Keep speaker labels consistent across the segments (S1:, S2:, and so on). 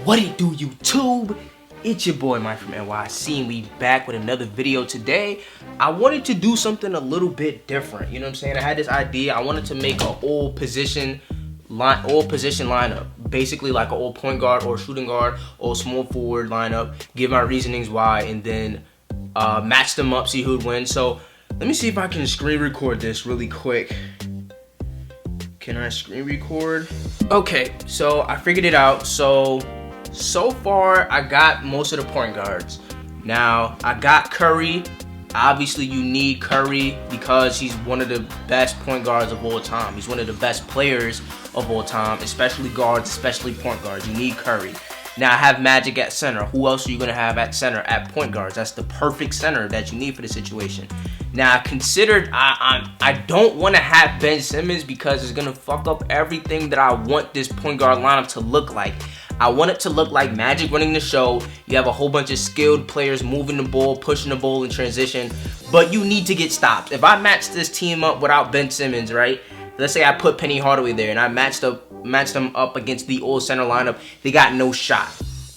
S1: What it do, YouTube? It's your boy Mike from NYC, and we back with another video today. I wanted to do something a little bit different. You know what I'm saying? I had this idea. I wanted to make an all position lineup, basically like an all point guard or shooting guard or small forward lineup. Give my reasonings why, and then match them up, see who'd win. So let me see if I can screen record this really quick. Can I screen record? Okay, so I figured it out. So far I got most of the point guards. Now I got Curry. Obviously you need Curry because he's one of the best point guards of all time. He's one of the best players of all time, especially guards, especially point guards. You need Curry. Now I have Magic at center. Who else are you gonna have at center at point guards? That's the perfect center that you need for the situation. Now I considered I don't want to have Ben Simmons because it's gonna fuck up everything that I want this point guard lineup to look like. I want it to look like Magic running the show. You have a whole bunch of skilled players moving the ball, pushing the ball in transition, but you need to get stops. If I match this team up without Ben Simmons, right? Let's say I put Penny Hardaway there and I matched them up against the all center lineup. They got no shot,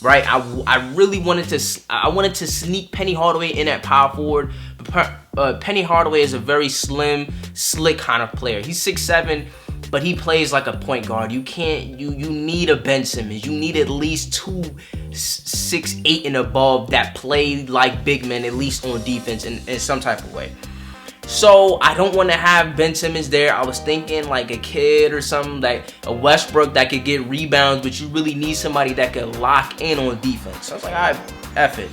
S1: right? I really wanted to sneak Penny Hardaway in at power forward. But Penny Hardaway is a very slim, slick kind of player. He's 6'7", but he plays like a point guard. You need a Ben Simmons. You need at least 6'8" and above that play like big men, at least on defense in some type of way. So I don't want to have Ben Simmons there. I was thinking like a kid or something, like a Westbrook that could get rebounds, but you really need somebody that could lock in on defense. So I was like, all right, F it.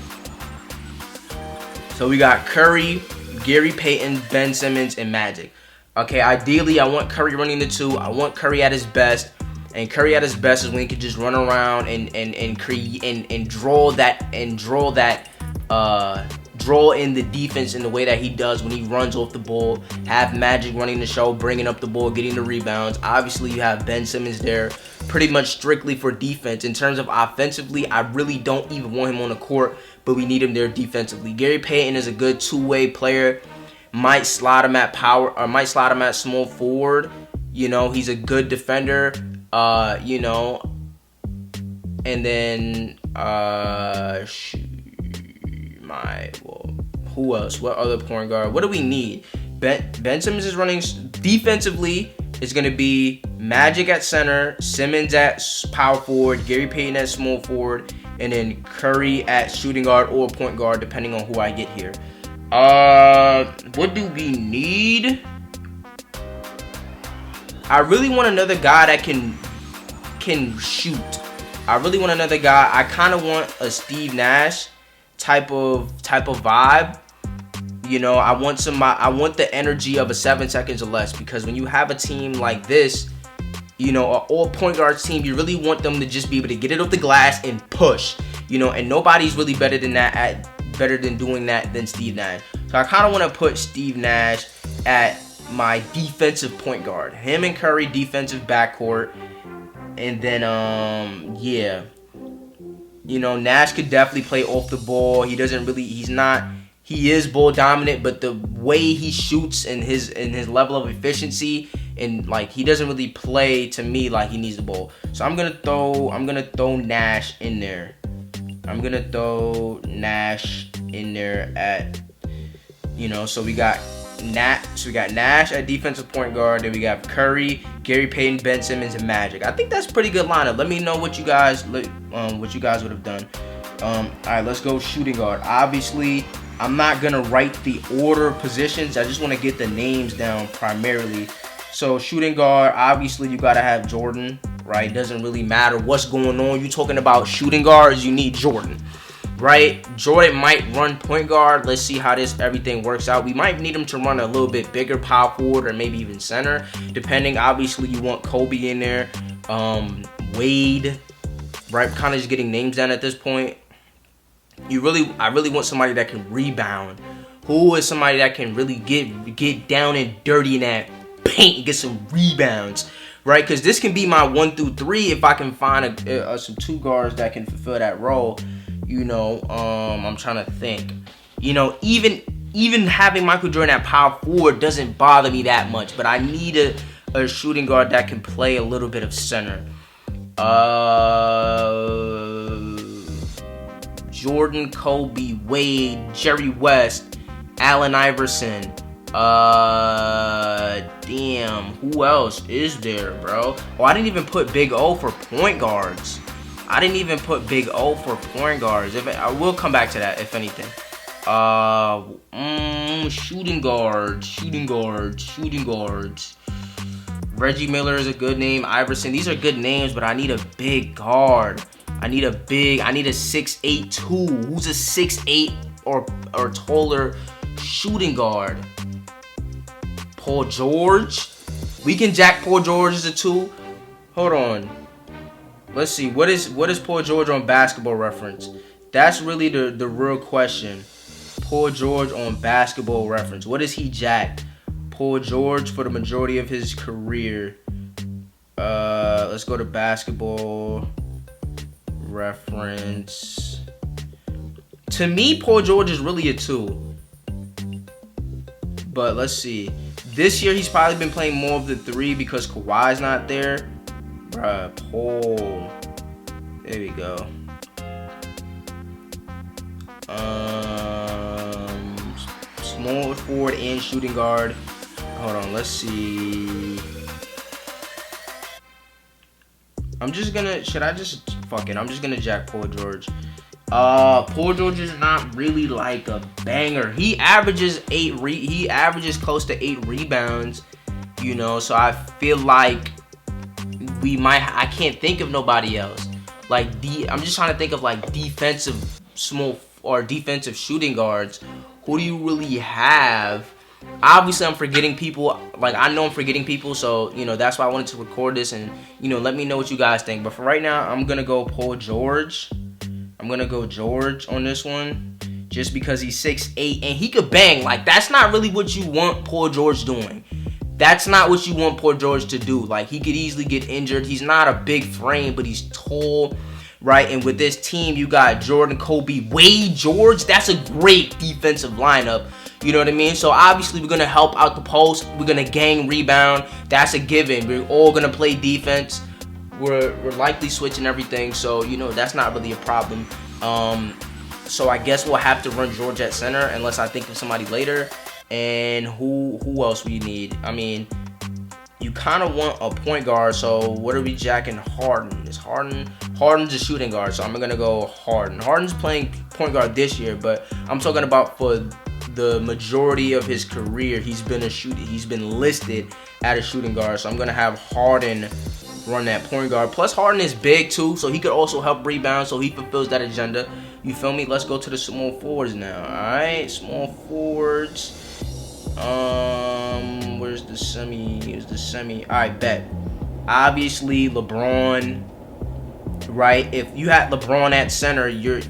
S1: So we got Curry, Gary Payton, Ben Simmons, and Magic. Okay, ideally I want Curry running the two. I want Curry at his best. And Curry at his best is when he can just run around and create and draw in the defense in the way that he does when he runs off the ball. Have Magic running the show, bringing up the ball, getting the rebounds. Obviously, you have Ben Simmons there pretty much strictly for defense. In terms of offensively, I really don't even want him on the court, but we need him there defensively. Gary Payton is a good two-way player. Might slide him at power, or might slide him at small forward. You know, he's a good defender. You know, and then who else? What other point guard? What do we need? Ben Simmons is running defensively. It's gonna be Magic at center, Simmons at power forward, Gary Payton at small forward, and then Curry at shooting guard or point guard, depending on who I get here. What do we need? I really want another guy that can shoot. I really want another guy. I kind of want a Steve Nash type of vibe. You know, I want the energy of a 7 seconds or less, because when you have a team like this, you know, an all point guards team, you really want them to just be able to get it off the glass and push. You know, and nobody's really better than doing that than Steve Nash. So I kind of want to put Steve Nash at my defensive point guard. Him and Curry defensive backcourt. And then yeah. You know, Nash could definitely play off the ball. He is ball dominant, but the way he shoots and his level of efficiency, and like he doesn't really play to me like he needs the ball. So I'm gonna throw Nash in there. I'm gonna throw Nash in there at, you know, so we got Nash at defensive point guard. Then we got Curry, Gary Payton, Ben Simmons, and Magic. I think that's a pretty good lineup. Let me know what you guys would have done. All right, let's go shooting guard. Obviously, I'm not gonna write the order of positions. I just want to get the names down primarily. So shooting guard, obviously you gotta have Jordan, right? Doesn't really matter what's going on. You talking about shooting guards, you need Jordan. Right, Jordan might run point guard. Let's see how everything works out. We might need him to run a little bit bigger power forward or maybe even center, depending. Obviously, you want Kobe in there, Wade, right? Kind of just getting names down at this point. I really want somebody that can rebound. Who is somebody that can really get down and dirty in that paint and get some rebounds, right? Because this can be my 1 through 3 if I can find some two guards that can fulfill that role. You know, I'm trying to think. You know, even having Michael Jordan at power forward doesn't bother me that much, but I need a shooting guard that can play a little bit of center. Jordan, Kobe, Wade, Jerry West, Allen Iverson. Damn, who else is there, bro? Oh, I didn't even put Big O for point guards. I will come back to that if anything. Shooting guards. Reggie Miller is a good name. Iverson. These are good names, but I need a big guard. I need a 6'8" 2. Who's a 6'8" or taller shooting guard? Paul George. We can jack Paul George as a 2. Hold on. Let's see. What is Paul George on Basketball Reference? That's really the real question. Paul George on Basketball Reference. What is he jacked? Paul George for the majority of his career. Let's go to Basketball Reference. To me, Paul George is really a 2. But let's see. This year, he's probably been playing more of the 3 because Kawhi's not there. Bruh, Paul. There we go. Small forward and shooting guard. Hold on, let's see. I'm just gonna jack Paul George. Paul George is not really like a banger. He averages close to 8 rebounds, you know, so I feel like I can't think of nobody else. I'm just trying to think of like defensive shooting guards. Who do you really have? Obviously, I'm forgetting people. I know I'm forgetting people, so, you know, that's why I wanted to record this and, you know, let me know what you guys think. But for right now, I'm going to go Paul George. I'm going to go George on this one just because he's 6'8", and he could bang. Like, that's not really what you want Paul George doing. That's not what you want Paul George to do. Like, he could easily get injured. He's not a big frame, but he's tall, right? And with this team, you got Jordan, Kobe, Wade, George. That's a great defensive lineup. You know what I mean? So, obviously, we're going to help out the post. We're going to gang rebound. That's a given. We're all going to play defense. We're likely switching everything. So, you know, that's not really a problem. So, I guess we'll have to run George at center unless I think of somebody later. And who else we need? I mean, you kind of want a point guard. So, what are we jacking? Harden. Harden's a shooting guard. So, I'm going to go Harden. Harden's playing point guard this year. But I'm talking about for the majority of his career, he's been listed at a shooting guard. So I'm gonna have Harden run that point guard. Plus Harden is big too, so he could also help rebound, so he fulfills that agenda. You feel me? Let's go to the small forwards now. Alright, small forwards. Where's the semi? Alright, bet. Obviously LeBron, right? If you had LeBron at center, you're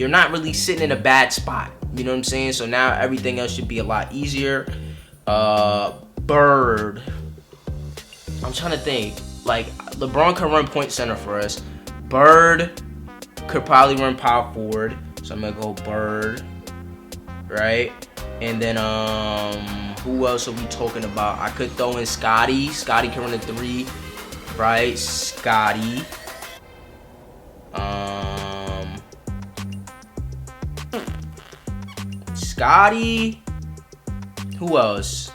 S1: not really sitting in a bad spot. You know what I'm saying? So now everything else should be a lot easier. Bird. I'm trying to think. Like, LeBron could run point center for us. Bird could probably run power forward. So I'm going to go Bird. Right? And then, who else are we talking about? I could throw in Scotty. Scotty can run a 3. Right? Scotty. Scotty. Who else?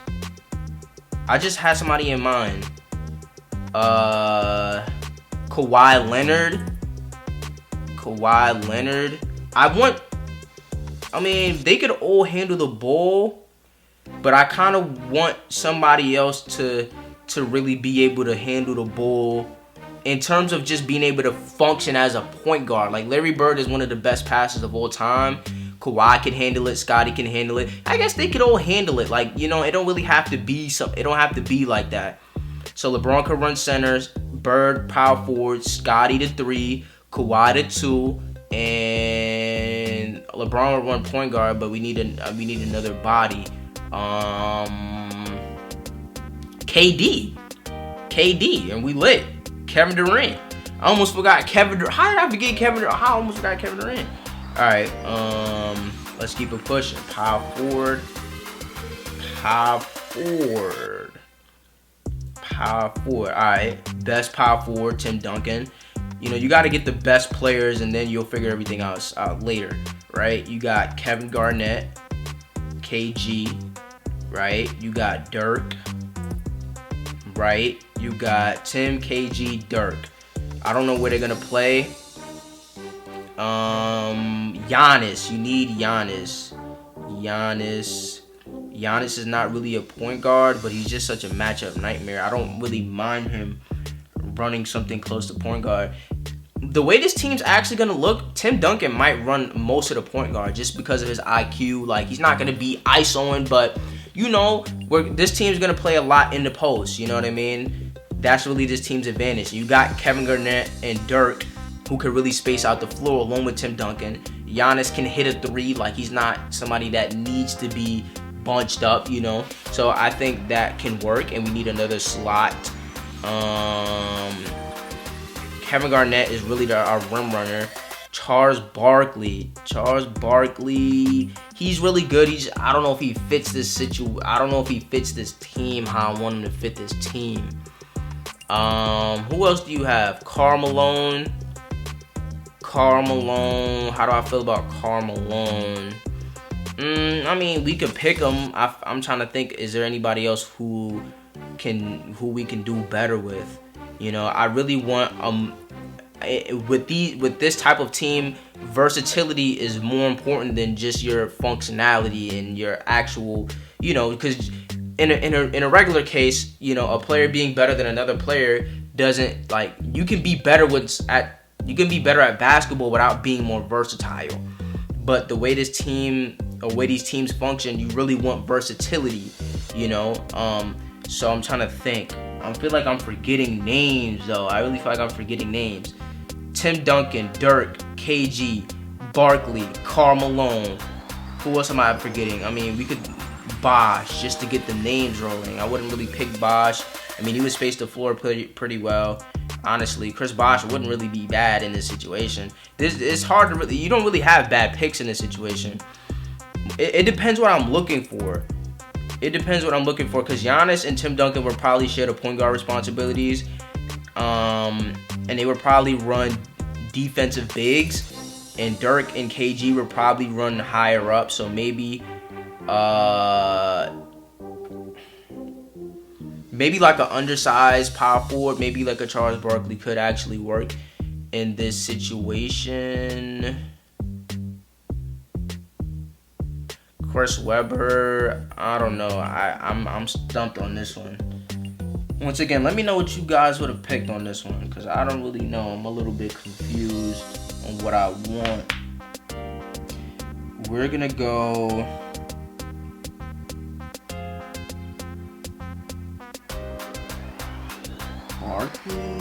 S1: I just had somebody in mind. Kawhi Leonard. I mean, they could all handle the ball, but I kind of want somebody else to really be able to handle the ball in terms of just being able to function as a point guard. Like, Larry Bird is one of the best passers of all time. Kawhi can handle it. Scotty can handle it. I guess they could all handle it. Like, you know, it don't really have to be it don't have to be like that. So LeBron could run centers, Bird power forward, Scotty to 3, Kawhi to 2, and LeBron would run point guard. But we need another body. KD, and we lit. Kevin Durant. I almost forgot Kevin Durant. How did I forget Kevin Durant? I almost forgot Kevin Durant. Alright, let's keep it pushing. Power forward. Alright, best power forward, Tim Duncan. You know, you got to get the best players, and then you'll figure everything else out later, right? You got Kevin Garnett, KG, right? You got Dirk, right? You got Tim, KG, Dirk. I don't know where they're gonna play. Giannis. You need Giannis. Giannis is not really a point guard, but he's just such a matchup nightmare. I don't really mind him running something close to point guard. The way this team's actually gonna look, Tim Duncan might run most of the point guard just because of his IQ. Like, he's not gonna be ISOing, but you know, this team's gonna play a lot in the post. You know what I mean? That's really this team's advantage. You got Kevin Garnett and Dirk, who can really space out the floor along with Tim Duncan. Giannis can hit a three. Like, he's not somebody that needs to be bunched up, you know. So I think that can work, and we need another slot. Kevin Garnett is really our rim runner. Charles Barkley, he's really good. I don't know if he fits this I don't know if he fits this team how I want him to fit this team. Who else do you have? Karl Malone. How do I feel about Karl Malone? I mean, we could pick him. I'm trying to think. Is there anybody else who we can do better with? You know, I really want with this type of team, versatility is more important than just your functionality and your actual, you know, because in a regular case, you know, a player being better than another player doesn't, like, you can be better at basketball without being more versatile. But the way these teams function, you really want versatility, you know. So I'm trying to think. I feel like I'm forgetting names, though. I really feel like I'm forgetting names. Tim Duncan, Dirk, KG, Barkley, Karl Malone. Who else am I forgetting? I mean, we could Bosh just to get the names rolling. I wouldn't really pick Bosh. I mean, he would space the floor pretty well. Honestly, Chris Bosh wouldn't really be bad in this situation. It's hard to really. You don't really have bad picks in this situation. It depends what I'm looking for. Because Giannis and Tim Duncan would probably share the point guard responsibilities. And they would probably run defensive bigs. And Dirk and KG would probably run higher up. So maybe like an undersized power forward, maybe like a Charles Barkley could actually work in this situation. Chris Webber, I don't know. I'm stumped on this one. Once again, let me know what you guys would have picked on this one, because I don't really know. I'm a little bit confused on what I want. We're gonna go Barkley.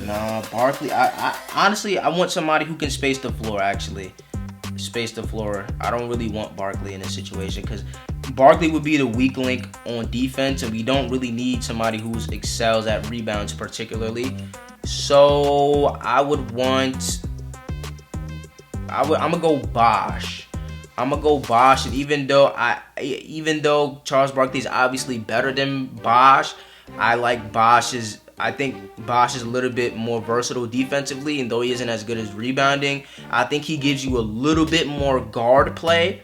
S1: Nah, Barkley. I honestly, I want somebody who can space the floor. Actually, space the floor. I don't really want Barkley in this situation, because Barkley would be the weak link on defense, and we don't really need somebody who excels at rebounds particularly. So I'm gonna go Bosh. And even though Charles Barkley is obviously better than Bosh, I think Bosh is a little bit more versatile defensively, and though he isn't as good as rebounding, I think he gives you a little bit more guard play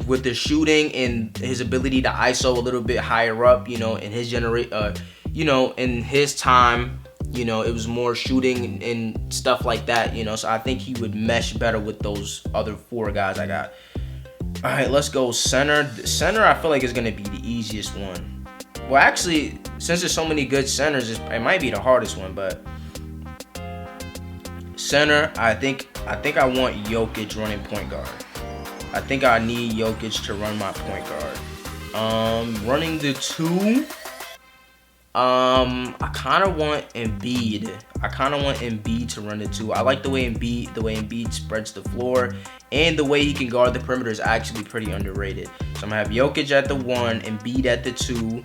S1: with the shooting and his ability to ISO a little bit higher up. You know, in his in his time, you know, it was more shooting and stuff like that. You know, so I think he would mesh better with those other four guys I got. All right, let's go center. Center, I feel like is gonna be the easiest one. Well, actually, since there's so many good centers, it might be the hardest one. But center, I think I want Jokic running point guard. I think I need Jokic to run my point guard. Running the two, I kind of want Embiid. To run the two. I like the way Embiid spreads the floor, and the way he can guard the perimeter is actually pretty underrated. So I'm gonna have Jokic at the one, Embiid at the two.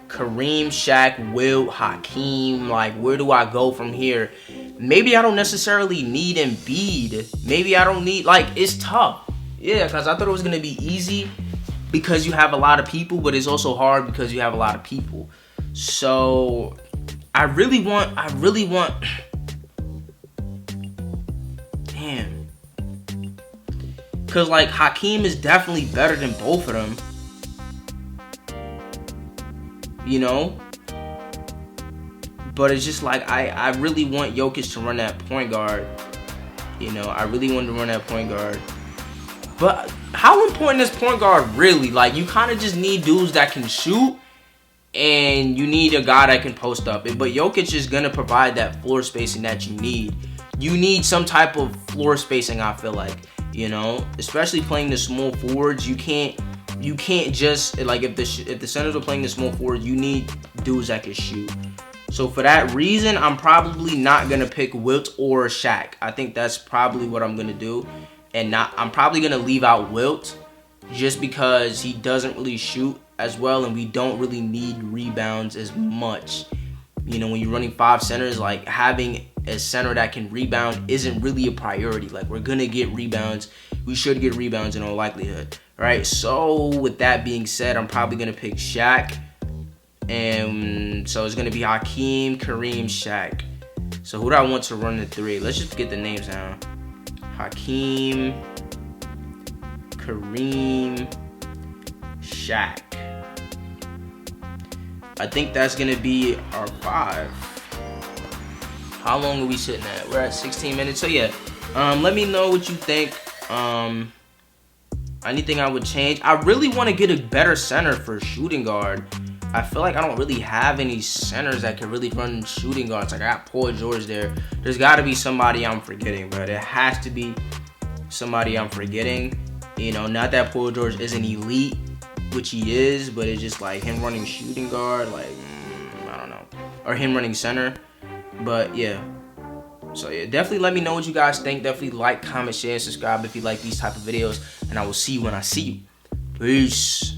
S1: Kareem, Shaq, Wilt, Hakeem. Like, where do I go from here? maybe I don't necessarily need Embiid. Maybe I don't need, like, it's tough. Yeah, because I thought it was going to be easy because you have a lot of people, but it's also hard because you have a lot of people. So I really want, damn. Because, like, Hakeem is definitely better than both of them. You know? But it's just like, I really want Jokic to run that point guard. You know, I really want to run that point guard. But how important is point guard really? Like, you kind of just need dudes that can shoot, and you need a guy that can post up. But Jokic is going to provide that floor spacing that you need. You need some type of floor spacing, I feel like. You know, especially playing the small forwards, you can't just, like, if the centers are playing the small forward, you need dudes that can shoot. So for that reason, I'm probably not gonna pick Wilt or Shaq. I think that's probably what I'm gonna do, and I'm probably gonna leave out Wilt just because he doesn't really shoot as well, and we don't really need rebounds as much. You know, when you're running 5 centers, like, having a center that can rebound isn't really a priority. Like, we're gonna get rebounds. We should get rebounds in all likelihood, right? So with that being said, I'm probably gonna pick Shaq. And so it's going to be Hakeem, Kareem, Shaq. So who do I want to run the 3? Let's just get the names down. Hakeem, Kareem, Shaq. I think that's going to be our 5. How long are we sitting at? We're at 16 minutes. So yeah, let me know what you think. Anything I would change. I really want to get a better center for shooting guard. I feel like I don't really have any centers that can really run shooting guards. Like, I got Paul George there. There's got to be somebody I'm forgetting, bro. There has to be somebody I'm forgetting. You know, not that Paul George is an elite, which he is, but it's just like him running shooting guard, like, I don't know. Or him running center. But, yeah. So, yeah, definitely let me know what you guys think. Definitely like, comment, share, and subscribe if you like these type of videos. And I will see you when I see you. Peace.